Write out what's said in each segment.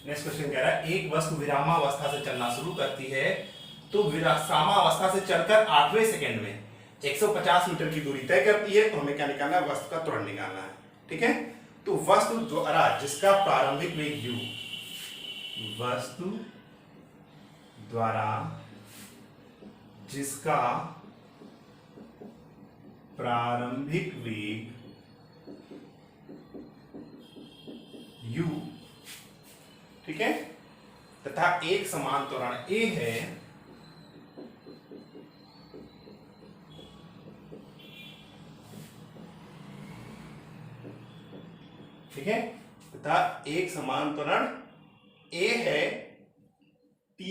Next question कह रहा है एक वस्तु विरामावस्था से चलना शुरू करती है तो विरामावस्था से चलकर 8वें सेकंड में 150 मीटर की दूरी तय करती है, तो हमें क्या निकालना है? वस्तु का त्वरण निकालना है। ठीक है, तो वस्तु द्वारा जिसका प्रारंभिक वेग u, वस्तु द्वारा जिसका प्रारंभिक वेग u, ठीक है, तथा एक समान त्वरण a है, ठीक है, तथा एक समान त्वरण a है t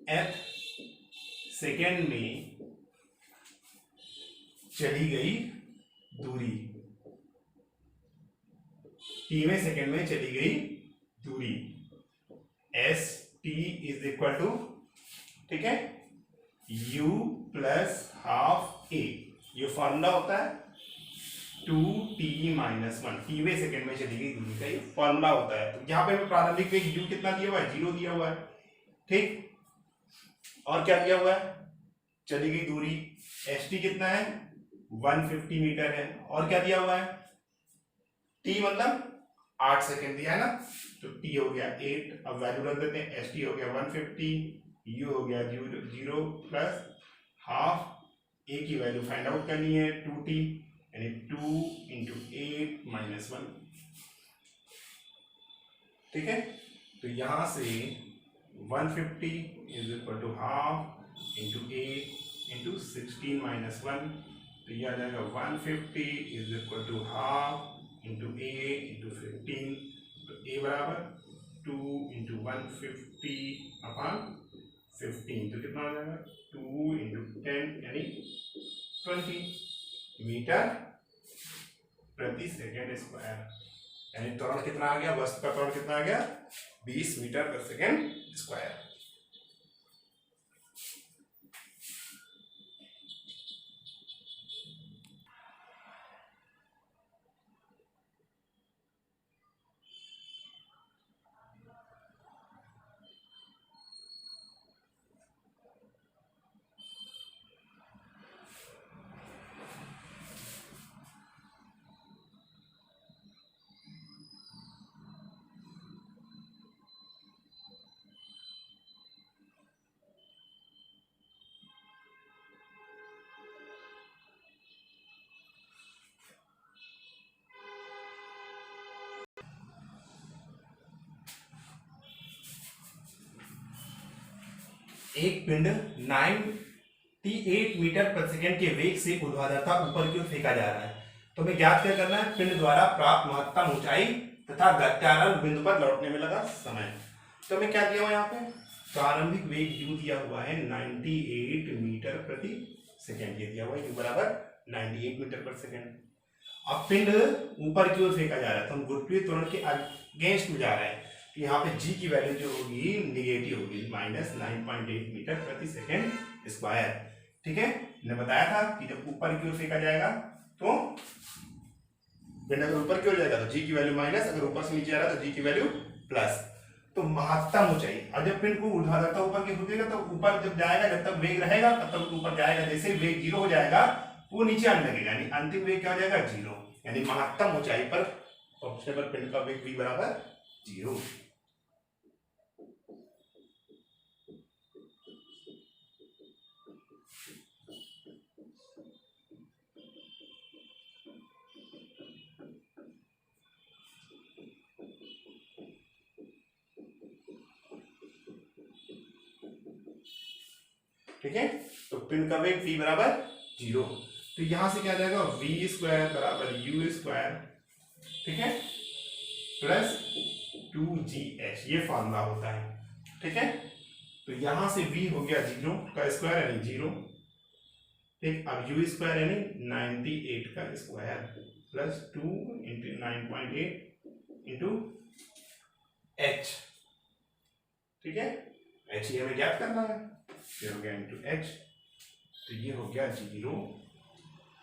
th सेकेंड में चली गई दूरी, tवें सेकेंड में चली गई दूरी s t is equal to, ठीक है, u प्लस हाफ a, ये फॉर्मूला होता है 2t माइनस 1, tवें सेकेंड में चली गई दूरी का ये फॉर्मूला होता है। तो यहाँ पे हमें प्रारंभिक वेग u कितना दिया हुआ है? 0 दिया हुआ है। ठीक, और क्या दिया हुआ है? चली गई दूरी st कितना है? 150 मीटर है। और क्या दिया हुआ है? t मतलब 8 सेकेंड दिया है ना, तो t हो गया 8, अब वैल्यू रख देते हैं, st हो गया 150, u हो गया 0 प्लस हाफ, a की वैल्यू फाइंड आउट करनी है 2t, यानी 2 इंटू 8 माइनस 1। ठीक है, तो यहां से 150 is equal to half into 8 into 16 minus 1, तो यह आ जाएगा 150 is equal to half into a into 15, तो a बराबर 2 इंटू 150 अपॉन 15, तो कितना हो जाएगा? 2 इंटू 10 यानी 20 मीटर प्रति सेकेंड स्क्वायर, यानी त्वरण कितना आ गया? वस्तु का त्वरण कितना आ गया? 20 मीटर पर सेकेंड स्क्वायर। एक पिंड 98 मीटर प्रति सेकंड के वेग से ऊर्ध्वाधरता ऊपर की ओर फेंका जा रहा है, तो हमें ज्ञात क्या करना है? पिंड द्वारा प्राप्त महत्तम ऊंचाई तथा गत्यारंभ बिंदु पर लौटने में लगा समय। तो हमें क्या दिया हुआ है यहाँ पे? प्रारंभिक वेग u दिया हुआ है 98 मीटर प्रति सेकंड, ये दिया हुआ है u बराबर 98 मीटर प्रति सेकंड। अब पिंड ऊपर की ओर फेंका जा रहा है, तो हम गुरुत्वीय त्वरण के अगेंस्ट में जा रहे हैं, तो यहाँ पे g की वैल्यू जो होगी निगेटिव होगी, माइनस 9.8 मीटर प्रति सेकेंड स्क्वायर। ठीक है, मैंने बताया था कि जब ऊपर की ओर फेंका जाएगा तो पिंड अगर ऊपर की ओर जाएगा तो g की वैल्यू माइनस, अगर ऊपर से नीचे आ रहा है तो g की वैल्यू प्लस। तो महत्तम ऊंचाई, और जब पिंड को ऊर्ध्वाधरता ऊपर की रुकेगा तो ऊपर जब जाएगा, जब तक वेग रहेगा तब तक ऊपर जाएगा, जैसे वेग 0 हो जाएगा वो नीचे आने लगेगा, यानी अंतिम वेग क्या हो जाएगा? 0, यानी महत्तम ऊंचाई पर पहुंचने पर पिंड का वेग v बराबर 0। ठीक है, तो पिंड का वेग v बराबर 0, तो यहां से क्या आ जाएगा? v स्क्वायर बराबर u स्क्वायर, ठीक है, प्लस 2gh, ये फॉर्मूला होता है। ठीक है, तो यहां से v हो गया 0 का स्क्वायर यानी 0, ठीक, अब u स्क्वायर यानी 98 का square plus 2 into 9.8 into h। ठीक है, h ये हमें ज्ञात करना है, ये हो गया इंटू h, तो ये हो गया 0,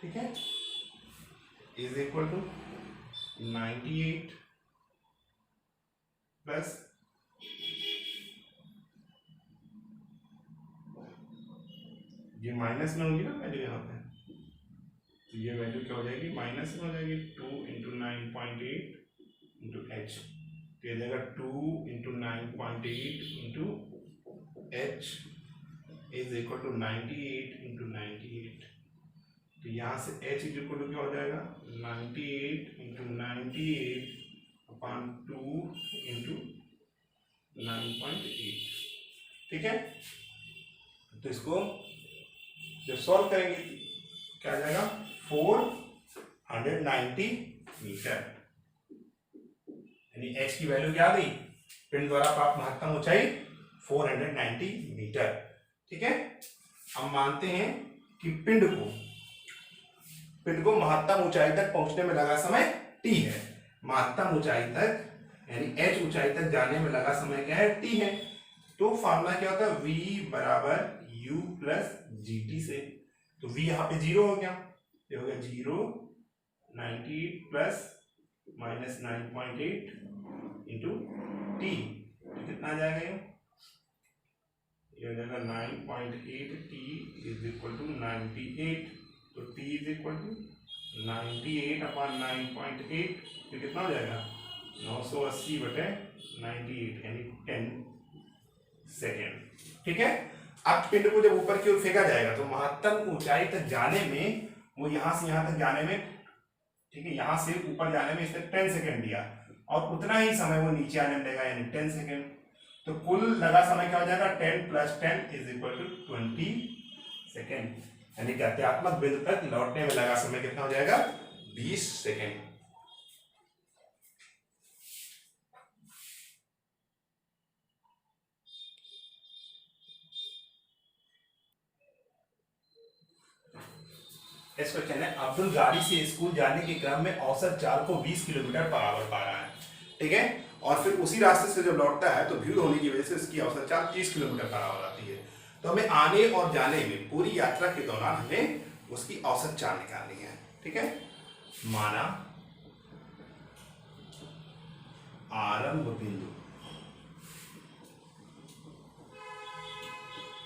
ठीक है, इज इक्वल टू 98 प्लस ये माइनस में होगी ना वैल्यू यहाँ पे, तो ये वैल्यू क्या हो जाएगी, माइनस में हो जाएगी। 2 इंटू 9.8 इंटू एच, तो ये देगा 2 into 9.8 into H is equal to 98 into 98। तो यहाँ से एच इज इक्वल टू क्या हो जाएगा, 98 इंटू 98 अपॉन 2 इंटू 9.8। ठीक है, तो इसको जब सॉल्व करेंगे क्या आ जाएगा, 490 मीटर, यानी h की वैल्यू क्या आ गई, पिंड द्वारा प्राप्त महत्तम ऊंचाई 490 मीटर। ठीक है, हम मानते हैं कि पिंड को महत्तम ऊंचाई तक पहुंचने में लगा समय t है। महत्तम ऊंचाई तक यानी h ऊंचाई तक जाने में लगा समय क्या है, t है। तो फार्मूला क्या होता है, v बराबर u प्लस gt से। तो v यहाँ पे 0 हो गया, ये हो गया 0, 98 प्लस माइनस 9.8 इंटू टी, तो कितना आ जाएगा, ये हो जाएगा 9.8 टी इज इक्वल टू 98। तो T is equal to 98 upon 9.8, तो कितना हो जाएगा, 980 बटे 98 यानी 10 सेकेंड। ठीक है, अब पिंड को जब ऊपर की ओर फेंका जाएगा तो महत्तम ऊंचाई तक जाने में, वो यहां से यहां तक जाने में, ठीक है, यहां से ऊपर जाने में इसने 10 सेकेंड दिया और उतना ही समय वो नीचे आने में लगेगा यानी 10 सेकेंड। तो कुल लगा समय क्या हो जाएगा, 10 plus 10 is equal to 20 second, यानी गत्यात्मक बिंदु तक लौटने में लगा समय कितना हो जाएगा, 20 सेकेंड। इस क्वेश्चन है, अब्दुल गाड़ी से स्कूल जाने के क्रम में औसत चाल को 20 किलोमीटर पर आवर पा रहा है। ठीक है, और फिर उसी रास्ते से जब लौटता है तो भीड़ होने की वजह से इसकी औसत चाल 30 किलोमीटर पर आवर आती है। तो हमें आने और जाने में पूरी यात्रा के दौरान हमें उसकी औसत चाल निकालनी है। ठीक है, माना आरंभ बिंदु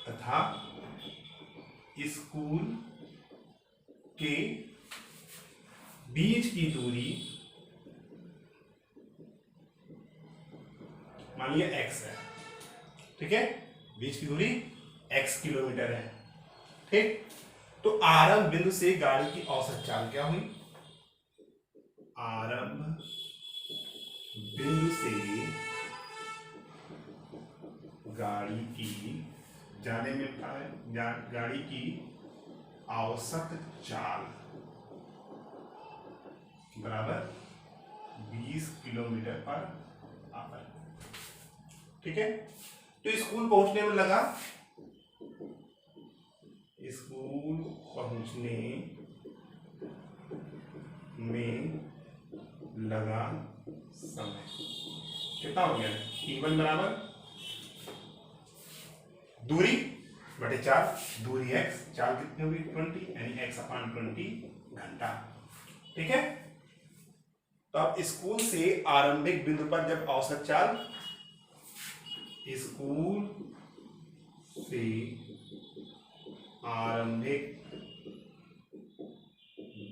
तथा स्कूल के बीच की दूरी मान लिया x है। ठीक है, बीच की दूरी x किलोमीटर है। ठीक, तो आरंभ बिंदु से गाड़ी की औसत चाल क्या हुई, आरंभ बिंदु से गाड़ी की जाने में गाड़ी की औसत चाल बराबर 20 किलोमीटर पर आवर। ठीक है, तो स्कूल पहुंचने में लगा, स्कूल पहुंचने में लगा समय कितना हो गया, T1 बराबर दूरी बटे 4, दूरी x, चाल कितनी होगी 20, यानी x अपॉन 20 घंटा। ठीक है, तो अब स्कूल से आरंभिक बिंदु पर जब औसत चाल, स्कूल से आरंभिक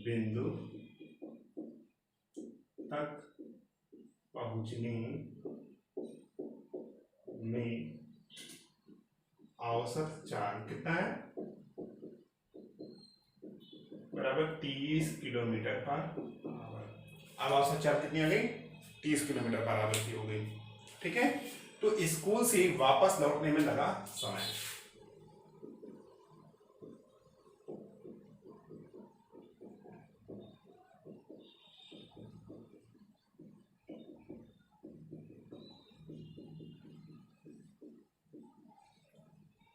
बिंदु तक पहुंचने में औसत चाल कितना है, बराबर 30 किलोमीटर पर आवर। अब औसत चाल कितनी आ गई, 30 किलोमीटर पर आवर की हो गई। ठीक है, तो स्कूल से वापस लौटने में लगा समय,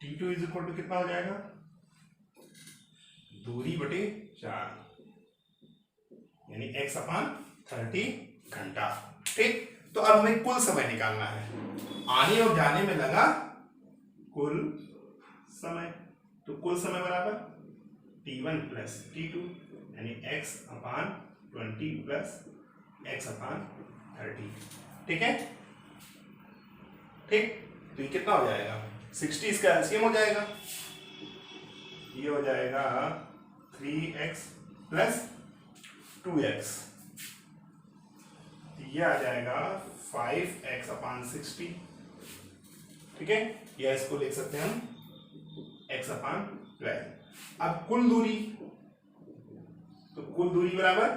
T2 इज इक्वल टू कितना हो जाएगा, दूरी बटे 4 यानी x अपॉन 30 घंटा। ठीक, तो अब हमें कुल समय निकालना है, आने और जाने में लगा कुल समय। तो कुल समय बराबर T1 प्लस T2 यानी x upon 20 plus x upon 30। ठीक है, ठीक, तो ये कितना हो जाएगा 60, इसका एलसीएम हो जाएगा, ये हो जाएगा 3x प्लस 2x, ये आ जाएगा 5x अपान 60, ठीक है, या इसको लिख सकते हैं हम x अपान 12। अब कुल दूरी, तो कुल दूरी बराबर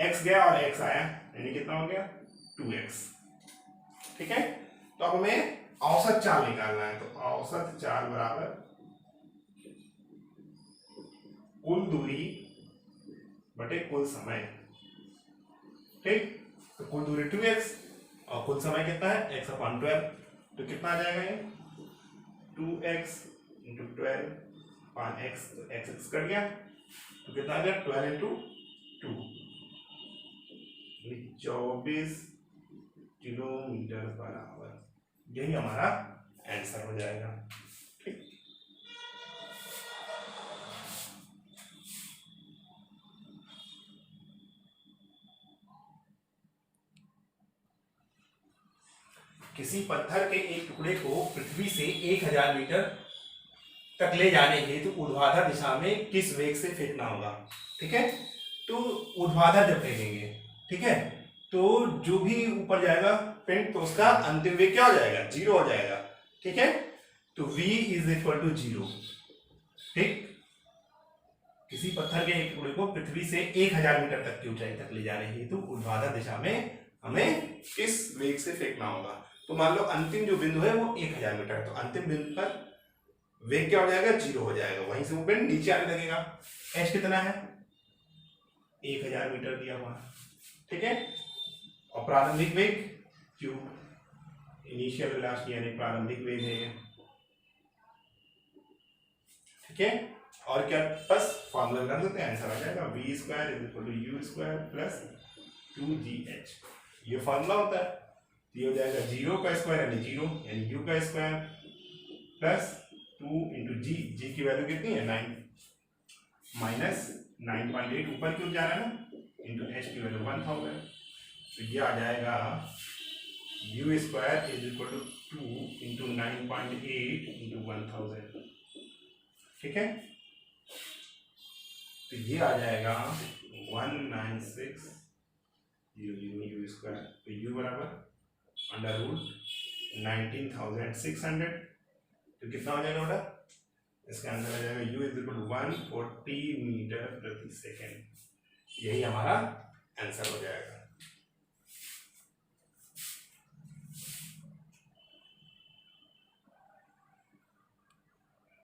x गया और x आया, यानी कितना हो गया 2x, ठीक है। तो अब हमें औसत चाल निकालना है, तो औसत चाल बराबर कुल दूरी बटे कुल समय, ठीक, तो कुल दूरी 2x और कुल समय कितना है x अपान 12, तो कितना आ जाएगा ये 2x इंटू 12 अपान x, तो x कट गया, तो कितना आ गया 12 इंटू 2, 24 किलोमीटर पर आवर, यही हमारा आंसर हो जाएगा, ठीक। किसी पत्थर के एक टुकड़े को पृथ्वी से 1000 मीटर तक ले जाने हेतु ऊर्ध्वाधर दिशा में किस वेग से फेंकना होगा, ठीक है। तो ऊर्ध्वाधर जब फेंकेंगे, ठीक है, तो जो भी ऊपर जाएगा पिंड, तो उसका अंतिम वेग क्या हो जाएगा 0 हो जाएगा, ठीक है, तो v इज इक्वल टू 0, ठीक। किसी पत्थर के एक टुकड़े को पृथ्वी से 1000 मीटर तक की ऊंचाई तक ले जाने हेतु ऊर्ध्वाधर दिशा में हमें किस वेग से फेंकना होगा। तो मान लो अंतिम जो बिंदु है वो 1000 मीटर है, तो अंतिम बिंदु पर वेग क्या हो जाएगा 0 हो जाएगा, वहीं से वो पिंड नीचे आने लगेगा। एच कितना है 1000 मीटर दिया हुआ है, ठीक है, और प्रारंभिक वेग q, इनिशियल वेलोसिटी यानी प्रारंभिक वेग है, ठीक है। और क्या बस फॉर्मूला कर देते हैं, आंसर आ जाएगा v square is equal to u square plus 2gh, ये फॉर्मूला होता है। ये हो जाएगा 0 का स्क्वायर यानी 0 यानी u का स्क्वायर प्लस 2 इंटू जी की वैल्यू कितनी है 9 माइनस 9.8 ऊपर क्यों जा रहा है ना, इंटू h की वैल्यू 1000, तो ये आ जाएगा u square is equal to 2 into 9.8 into 1000, ठीक है, तो ये आ जाएगा 196 u स्क्वायर, तो u बराबर अंडर रूट 19,600, तो कितना हो जाएगा बेटा, इसका आंसर आ जाएगा u is equal to 140 metre प्रति सेकेंड, यही हमारा आंसर हो जाएगा।